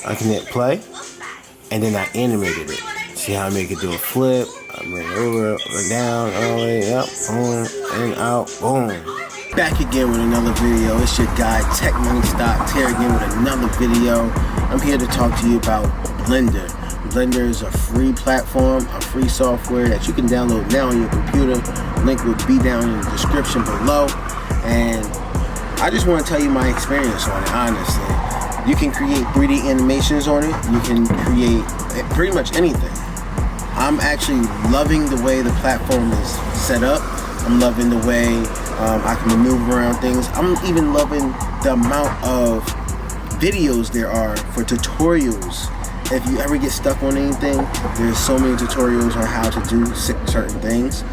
I can hit play, and then I animated it. See how I make it do a flip? I bring it over, down, all the way up, boom, and out, boom. Back again with another video. It's your guy, Tech Money Stocks, here again with another video. I'm here to talk to you about Blender. Blender is a free platform, a free software that you can download now on your computer. Link will be down in the description below. And I just want to tell you my experience on it, honestly. You can create 3D animations on it. You can create pretty much anything. I'm actually loving the way the platform is set up. I'm loving the way I can maneuver around things. I'm even loving the amount of videos there are for tutorials. If you ever get stuck on anything, there's so many tutorials on how to do certain things.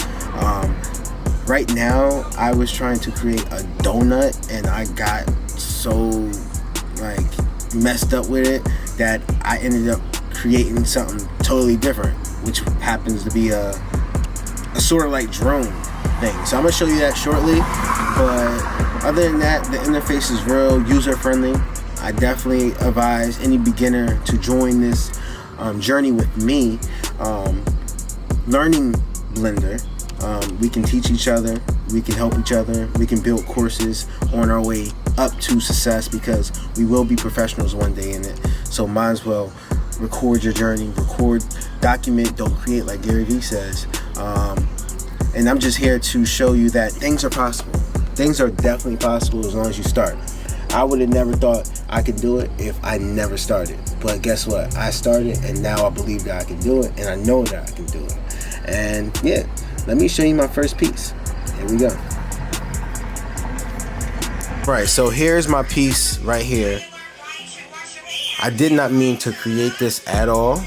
Right now, I was trying to create a donut and I got so messed up with it that I ended up creating something totally different, which happens to be a sort of like drone thing. So I'm gonna show you that shortly, but other than that, the interface is real user-friendly. I definitely advise any beginner to join this journey with me, learning Blender. We can teach each other, we can help each other, we can build courses on our way up to success, because we will be professionals one day in it. So might as well record your journey, document, don't create, like Gary Vee says. And I'm just here to show you that things are possible. Things are definitely possible as long as you start. I would have never thought I could do it if I never started. But guess what? I started, and now I believe that I can do it, and I know that I can do it. And yeah, let me show you my first piece. Here we go. Right, so here's my piece right here. I did not mean to create this at all.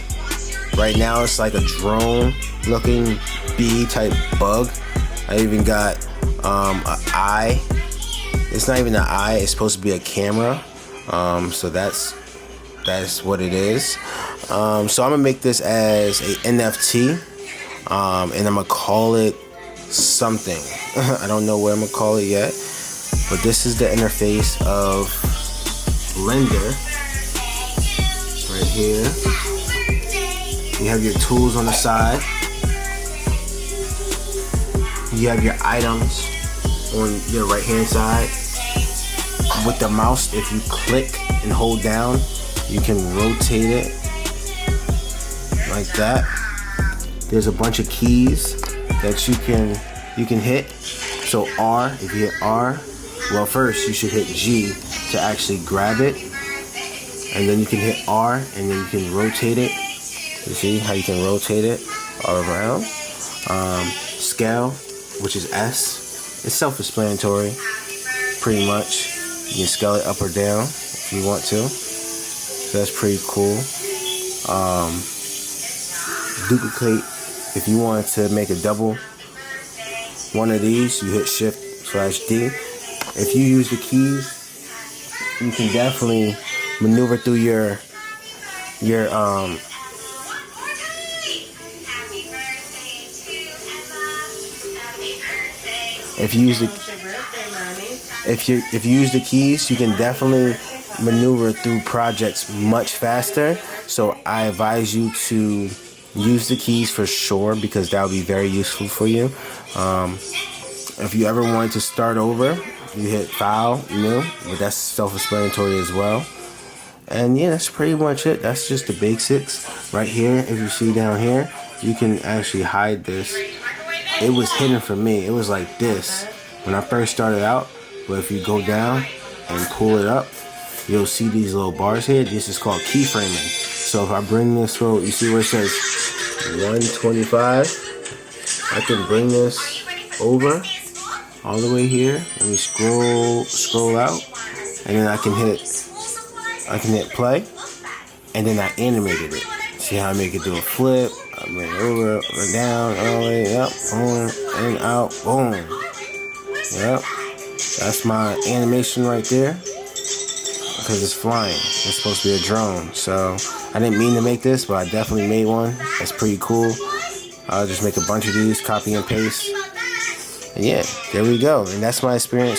Right now it's like a drone looking bee type bug. I even got an eye. It's not even an eye, it's supposed to be a camera. So that's what it is. So I'm gonna make this as a NFT, and I'm gonna call it something. I don't know what I'm gonna call it yet, but this is the interface of Blender right here. You have your tools on the side. You have your items on your right hand side. With the mouse, if you click and hold down, you can rotate it like that. There's a bunch of keys that you can hit. So R, if you hit R, well, first you should hit G to actually grab it, and then you can hit R and then you can rotate it. You see how you can rotate it all around. Scale, which is S, it's self-explanatory pretty much. You can scale it up or down if you want to, so that's pretty cool. Duplicate, if you want to make a double one of these, you hit Shift/D. If you use the keys, you can definitely maneuver through your if you use the keys, you can definitely maneuver through projects much faster. So I advise you to use the keys for sure, because that will be very useful for you. If you ever wanted to start over, you hit File, New, but that's self-explanatory as well. And yeah, that's pretty much it. That's just the basics. Right here, if you see down here, you can actually hide this. It was hidden from me. It was like this when I first started out. But if you go down and pull it up, you'll see these little bars here. This is called keyframing. So if I bring this little, you see where it says 125, I can bring this over all the way here. Let me scroll out, and then I can hit play, and then I animated it. See how I make it do a flip? I bring it over, down, all the way up, boom, and out, boom. Yep, that's my animation right there, because it's flying. It's supposed to be a drone. So I didn't mean to make this, but I definitely made one. That's pretty cool. I'll just make a bunch of these, copy and paste. And yeah, there we go. And that's my experience.